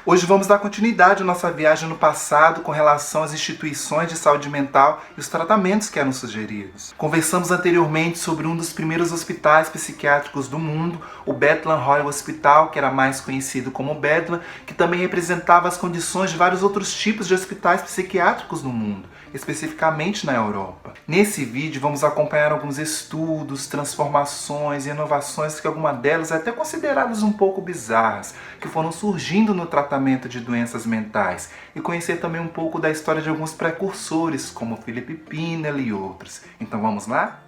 Hoje vamos dar continuidade à nossa viagem no passado com relação às instituições de saúde mental e os tratamentos que eram sugeridos. Conversamos anteriormente sobre um dos primeiros hospitais psiquiátricos do mundo, o Bethlehem Royal Hospital, que era mais conhecido como Bedlam, que também representava as condições de vários outros tipos de hospitais psiquiátricos no mundo, especificamente na Europa. Nesse vídeo vamos acompanhar alguns estudos, transformações e inovações que algumas delas até consideradas um pouco bizarras, que foram surgindo no tratamento de doenças mentais, e conhecer também um pouco da história de alguns precursores, como Philip Pinel e outros. Então vamos lá?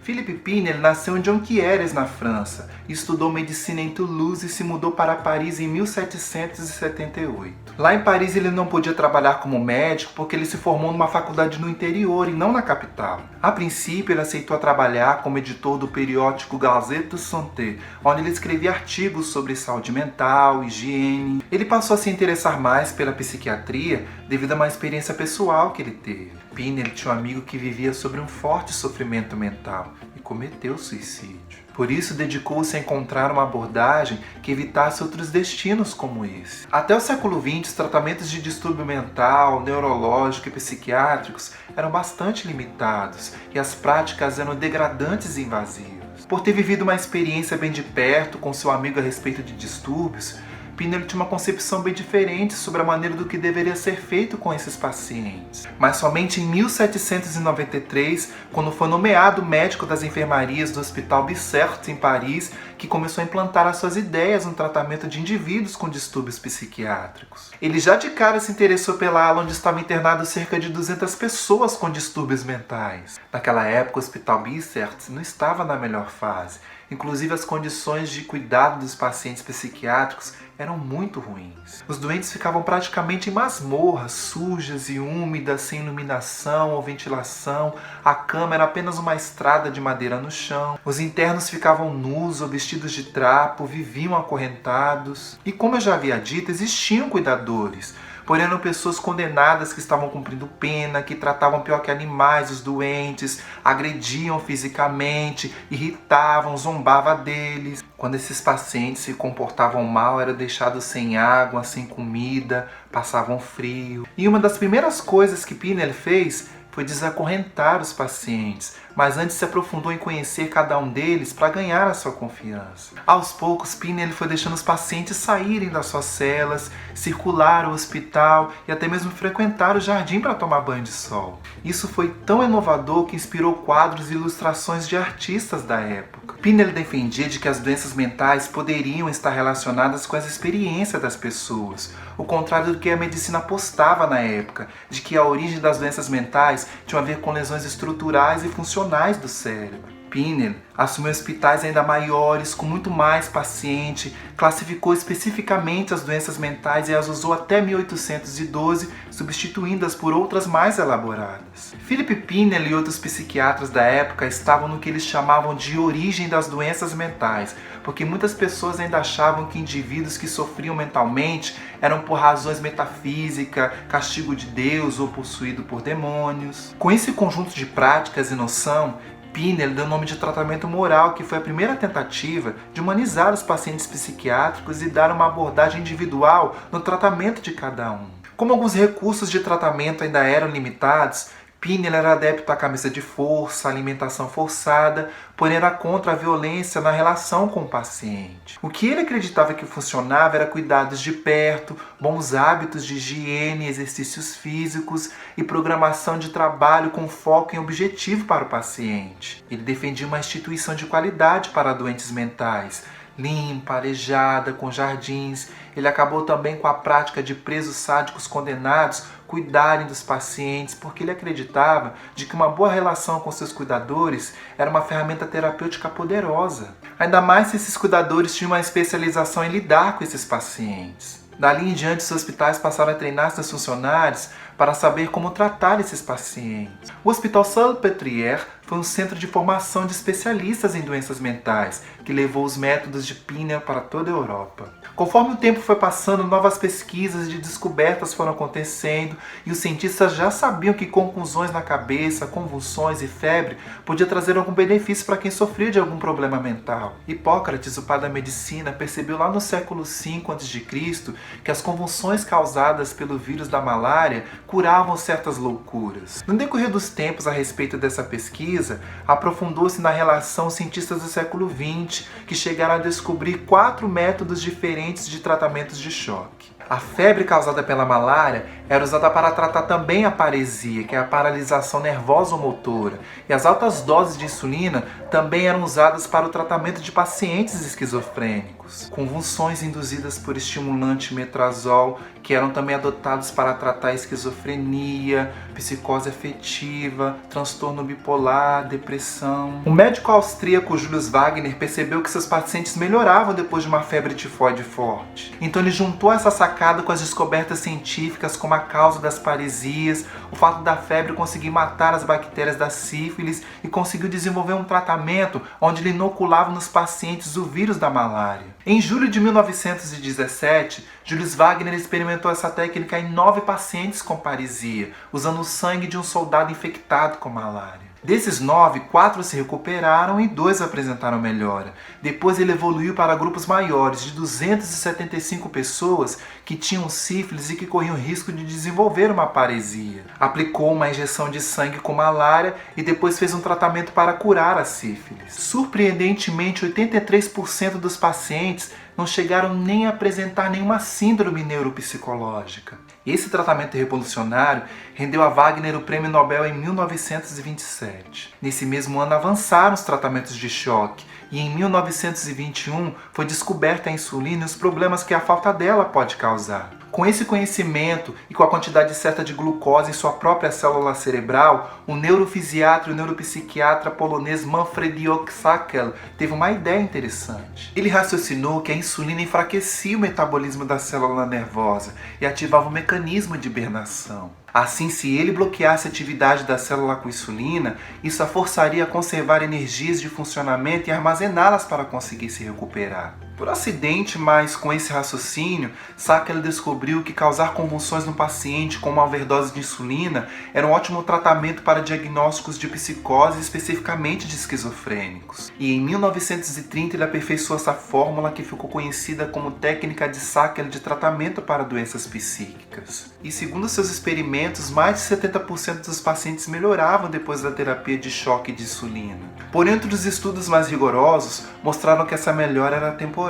Philip Pinel nasceu em Jonquières, na França, estudou medicina em Toulouse e se mudou para Paris em 1778. Lá em Paris ele não podia trabalhar como médico porque ele se formou numa faculdade no interior e não na capital. A princípio ele aceitou trabalhar como editor do periódico Gazette de Santé, onde ele escrevia artigos sobre saúde mental, higiene. Ele passou a se interessar mais pela psiquiatria devido a uma experiência pessoal que ele teve. Pinel tinha um amigo que vivia sobre um forte sofrimento mental e cometeu suicídio. Por isso, dedicou-se a encontrar uma abordagem que evitasse outros destinos como esse. Até o século XX, os tratamentos de distúrbio mental, neurológico e psiquiátricos eram bastante limitados e as práticas eram degradantes e invasivas. Por ter vivido uma experiência bem de perto com seu amigo a respeito de distúrbios, Pinel tinha uma concepção bem diferente sobre a maneira do que deveria ser feito com esses pacientes. Mas somente em 1793, quando foi nomeado médico das enfermarias do Hospital Bicêtre, em Paris, que começou a implantar as suas ideias no tratamento de indivíduos com distúrbios psiquiátricos. Ele já de cara se interessou pela ala onde estavam internadas cerca de 200 pessoas com distúrbios mentais. Naquela época, o Hospital Bicêtre não estava na melhor fase. Inclusive, as condições de cuidado dos pacientes psiquiátricos eram muito ruins. Os doentes ficavam praticamente em masmorras, sujas e úmidas, sem iluminação ou ventilação. A cama era apenas uma estrada de madeira no chão. Os internos ficavam nus ou vestidos de trapo, viviam acorrentados. E como eu já havia dito, existiam cuidadores. Porém, eram pessoas condenadas que estavam cumprindo pena, que tratavam pior que animais os doentes, agrediam fisicamente, irritavam, zombavam deles. Quando esses pacientes se comportavam mal, eram deixados sem água, sem comida, passavam frio. E uma das primeiras coisas que Pinel fez foi desacorrentar os pacientes, mas antes se aprofundou em conhecer cada um deles para ganhar a sua confiança. Aos poucos, Pinel foi deixando os pacientes saírem das suas celas, circular o hospital e até mesmo frequentar o jardim para tomar banho de sol. Isso foi tão inovador que inspirou quadros e ilustrações de artistas da época. Pinel defendia de que as doenças mentais poderiam estar relacionadas com as experiências das pessoas, o contrário do que a medicina apostava na época, de que a origem das doenças mentais tinha a ver com lesões estruturais e funcionais do cérebro. Pinel assumiu hospitais ainda maiores, com muito mais paciente, classificou especificamente as doenças mentais e as usou até 1812, substituindo-as por outras mais elaboradas. Philip Pinel e outros psiquiatras da época estavam no que eles chamavam de origem das doenças mentais, porque muitas pessoas ainda achavam que indivíduos que sofriam mentalmente eram por razões metafísicas, castigo de Deus ou possuído por demônios. Com esse conjunto de práticas e noção, Pinel deu o nome de tratamento moral, que foi a primeira tentativa de humanizar os pacientes psiquiátricos e dar uma abordagem individual no tratamento de cada um. Como alguns recursos de tratamento ainda eram limitados, Pinel era adepto à camisa de força, alimentação forçada, porém era contra a violência na relação com o paciente. O que ele acreditava que funcionava era cuidados de perto, bons hábitos de higiene, exercícios físicos e programação de trabalho com foco em objetivo para o paciente. Ele defendia uma instituição de qualidade para doentes mentais, limpa, arejada, com jardins. Ele acabou também com a prática de presos sádicos condenados cuidarem dos pacientes, porque ele acreditava de que uma boa relação com seus cuidadores era uma ferramenta terapêutica poderosa. Ainda mais se esses cuidadores tinham uma especialização em lidar com esses pacientes. Dali em diante, os hospitais passaram a treinar seus funcionários para saber como tratar esses pacientes. O Hospital Salpêtrière foi um centro de formação de especialistas em doenças mentais, que levou os métodos de Pinel para toda a Europa. Conforme o tempo foi passando, novas pesquisas e descobertas foram acontecendo e os cientistas já sabiam que conclusões na cabeça, convulsões e febre podia trazer algum benefício para quem sofria de algum problema mental. Hipócrates, o pai da medicina, percebeu lá no século V a.C. que as convulsões causadas pelo vírus da malária curavam certas loucuras. No decorrer dos tempos a respeito dessa pesquisa, aprofundou-se na relação cientistas do século XX, que chegaram a descobrir 4 métodos diferentes de tratamentos de choque. A febre causada pela malária era usada para tratar também a paresia, que é a paralisação nervosa ou motora, e as altas doses de insulina também eram usadas para o tratamento de pacientes esquizofrênicos. Convulsões induzidas por estimulante metrazol, que eram também adotados para tratar esquizofrenia, psicose afetiva, transtorno bipolar, depressão. O médico austríaco Julius Wagner percebeu que seus pacientes melhoravam depois de uma febre tifoide forte. Então ele juntou essa sacada com as descobertas científicas como a causa das paresias, o fato da febre conseguir matar as bactérias da sífilis e conseguiu desenvolver um tratamento onde ele inoculava nos pacientes o vírus da malária. Em julho de 1917, Julius Wagner experimentou essa técnica em 9 pacientes com paresia, usando o sangue de um soldado infectado com malária. Desses 9, 4 se recuperaram e 2 apresentaram melhora. Depois ele evoluiu para grupos maiores, de 275 pessoas que tinham sífilis e que corriam risco de desenvolver uma paresia. Aplicou uma injeção de sangue com malária e depois fez um tratamento para curar a sífilis. Surpreendentemente, 83% dos pacientes não chegaram nem a apresentar nenhuma síndrome neuropsicológica. Esse tratamento revolucionário rendeu a Wagner o Prêmio Nobel em 1927. Nesse mesmo ano avançaram os tratamentos de choque e em 1921 foi descoberta a insulina e os problemas que a falta dela pode causar. Com esse conhecimento e com a quantidade certa de glucose em sua própria célula cerebral, o neurofisiatra e o neuropsiquiatra polonês Manfred Oxakel teve uma ideia interessante. Ele raciocinou que a insulina enfraquecia o metabolismo da célula nervosa e ativava o mecanismo de hibernação. Assim, se ele bloqueasse a atividade da célula com insulina, isso a forçaria a conservar energias de funcionamento e armazená-las para conseguir se recuperar. Por acidente, mas com esse raciocínio, Sackler descobriu que causar convulsões no paciente com uma overdose de insulina era um ótimo tratamento para diagnósticos de psicose, especificamente de esquizofrênicos. E em 1930 ele aperfeiçoou essa fórmula que ficou conhecida como técnica de Sackler de tratamento para doenças psíquicas. E segundo seus experimentos, mais de 70% dos pacientes melhoravam depois da terapia de choque de insulina. Porém, outros estudos mais rigorosos mostraram que essa melhora era temporária.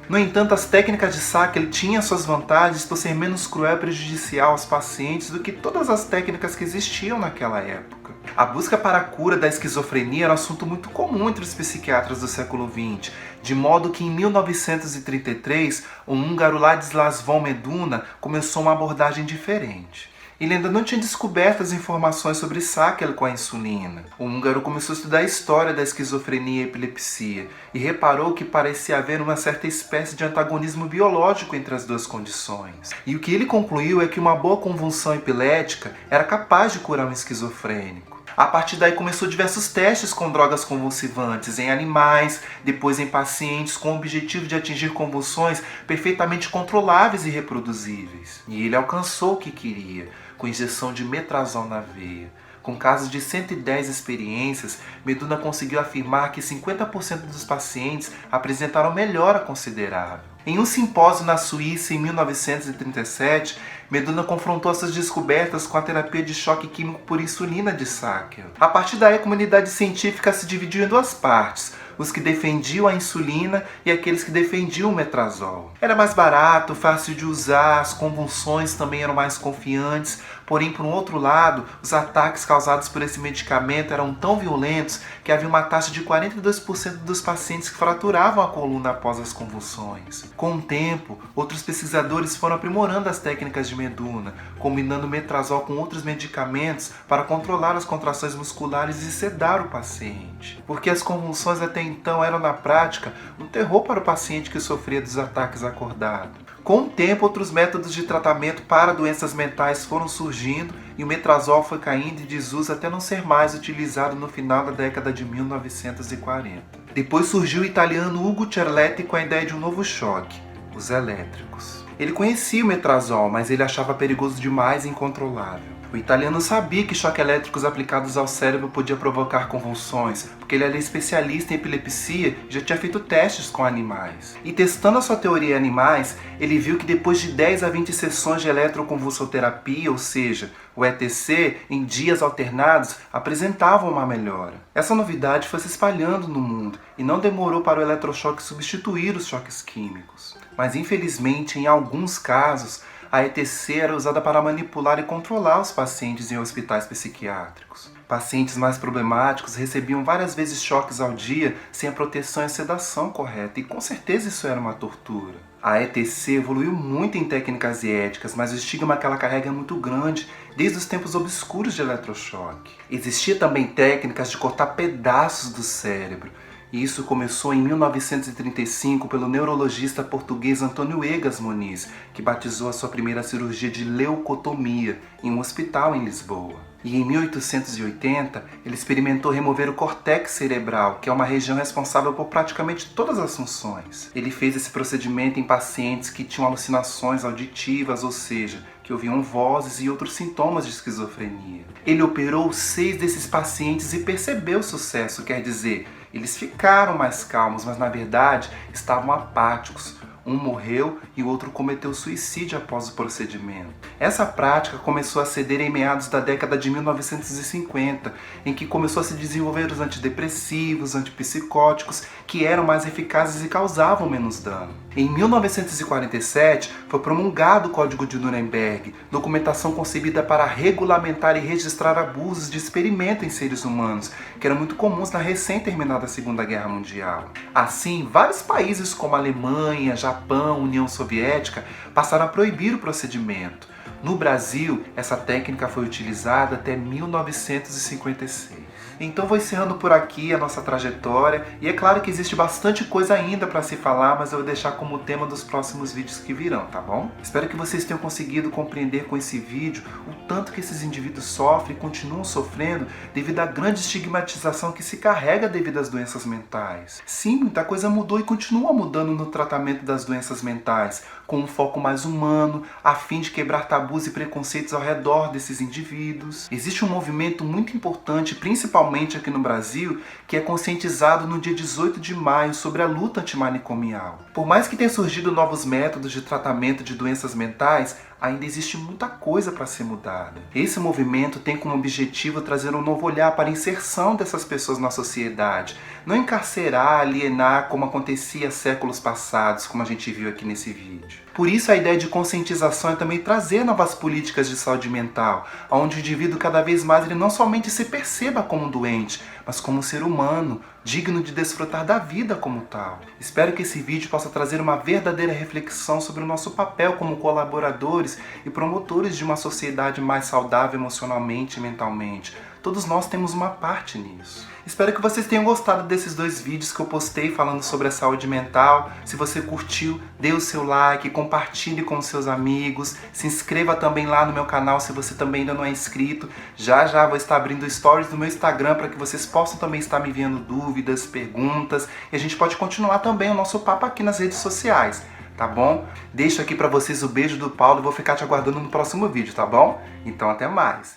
No entanto, as técnicas de Sackler tinham suas vantagens por ser menos cruel e prejudicial aos pacientes do que todas as técnicas que existiam naquela época. A busca para a cura da esquizofrenia era um assunto muito comum entre os psiquiatras do século XX, de modo que em 1933, o húngaro Ladislas von Meduna começou uma abordagem diferente. Ele ainda não tinha descoberto as informações sobre Sackler com a insulina. O húngaro começou a estudar a história da esquizofrenia e epilepsia e reparou que parecia haver uma certa espécie de antagonismo biológico entre as duas condições. E o que ele concluiu é que uma boa convulsão epilética era capaz de curar um esquizofrênico. A partir daí começou diversos testes com drogas convulsivantes em animais, depois em pacientes, com o objetivo de atingir convulsões perfeitamente controláveis e reproduzíveis. E ele alcançou o que queria, com injeção de metrazol na veia. Com casos de 110 experiências, Meduna conseguiu afirmar que 50% dos pacientes apresentaram melhora considerável. Em um simpósio na Suíça em 1937, Meduna confrontou essas descobertas com a terapia de choque químico por insulina de Sackler. A partir daí, a comunidade científica se dividiu em duas partes: os que defendiam a insulina e aqueles que defendiam o metrazol. Era mais barato, fácil de usar, as convulsões também eram mais confiantes, porém, por um outro lado, os ataques causados por esse medicamento eram tão violentos que havia uma taxa de 42% dos pacientes que fraturavam a coluna após as convulsões. Com o tempo, outros pesquisadores foram aprimorando as técnicas de Meduna, combinando metrazol com outros medicamentos para controlar as contrações musculares e sedar o paciente. Porque as convulsões até então eram, na prática, um terror para o paciente que sofria dos ataques acordado. Com o tempo, outros métodos de tratamento para doenças mentais foram surgindo e o metrazol foi caindo em desuso até não ser mais utilizado no final da década de 1940. Depois surgiu o italiano Ugo Cerletti com a ideia de um novo choque, os elétricos. Ele conhecia o metrazol, mas ele achava perigoso demais e incontrolável. O italiano sabia que choques elétricos aplicados ao cérebro podia provocar convulsões, porque ele era especialista em epilepsia e já tinha feito testes com animais. E testando a sua teoria em animais, ele viu que depois de 10 a 20 sessões de eletroconvulsoterapia, ou seja, o ETC, em dias alternados, apresentavam uma melhora. Essa novidade foi se espalhando no mundo e não demorou para o eletrochoque substituir os choques químicos. Mas infelizmente, em alguns casos, a ETC era usada para manipular e controlar os pacientes em hospitais psiquiátricos. Pacientes mais problemáticos recebiam várias vezes choques ao dia sem a proteção e a sedação correta, e com certeza isso era uma tortura. A ETC evoluiu muito em técnicas e éticas, mas o estigma que ela carrega é muito grande, desde os tempos obscuros de eletrochoque. Existia também técnicas de cortar pedaços do cérebro, e isso começou em 1935 pelo neurologista português Antônio Egas Moniz, que batizou a sua primeira cirurgia de leucotomia em um hospital em Lisboa. E em 1880, ele experimentou remover o córtex cerebral, que é uma região responsável por praticamente todas as funções. Ele fez esse procedimento em pacientes que tinham alucinações auditivas, ou seja, que ouviam vozes e outros sintomas de esquizofrenia. Ele operou 6 desses pacientes e percebeu o sucesso, quer dizer, eles ficaram mais calmos, mas na verdade estavam apáticos. Um morreu e o outro cometeu suicídio após o procedimento. Essa prática começou a ceder em meados da década de 1950, em que começou a se desenvolver os antidepressivos, antipsicóticos, que eram mais eficazes e causavam menos dano. Em 1947, foi promulgado o Código de Nuremberg, documentação concebida para regulamentar e registrar abusos de experimento em seres humanos, que eram muito comuns na recém-terminada Segunda Guerra Mundial. Assim, vários países como Alemanha, Japão, União Soviética passaram a proibir o procedimento. No Brasil, essa técnica foi utilizada até 1956. Então vou encerrando por aqui a nossa trajetória, e é claro que existe bastante coisa ainda para se falar, mas eu vou deixar como tema dos próximos vídeos que virão, tá bom? Espero que vocês tenham conseguido compreender com esse vídeo o tanto que esses indivíduos sofrem e continuam sofrendo devido à grande estigmatização que se carrega devido às doenças mentais. Sim, muita coisa mudou e continua mudando no tratamento das doenças mentais, com um foco mais humano, a fim de quebrar tabus e preconceitos ao redor desses indivíduos. Existe um movimento muito importante, principalmente aqui no Brasil, que é conscientizado no dia 18 de maio sobre a luta antimanicomial. Por mais que tenham surgido novos métodos de tratamento de doenças mentais, ainda existe muita coisa para ser mudada. Esse movimento tem como objetivo trazer um novo olhar para a inserção dessas pessoas na sociedade, não encarcerar, alienar como acontecia séculos passados, como a gente viu aqui nesse vídeo. Por isso a ideia de conscientização é também trazer novas políticas de saúde mental, onde o indivíduo cada vez mais ele não somente se perceba como um doente, mas como um ser humano, digno de desfrutar da vida como tal. Espero que esse vídeo possa trazer uma verdadeira reflexão sobre o nosso papel como colaboradores e promotores de uma sociedade mais saudável emocionalmente e mentalmente. Todos nós temos uma parte nisso. Espero que vocês tenham gostado desses 2 vídeos que eu postei falando sobre a saúde mental. Se você curtiu, dê o seu like, compartilhe com os seus amigos, se inscreva também lá no meu canal se você também ainda não é inscrito. Já já vou estar abrindo stories no meu Instagram para que vocês possam também estar me enviando dúvidas, perguntas, e a gente pode continuar também o nosso papo aqui nas redes sociais, tá bom? Deixo aqui para vocês o beijo do Paulo e vou ficar te aguardando no próximo vídeo, tá bom? Então até mais!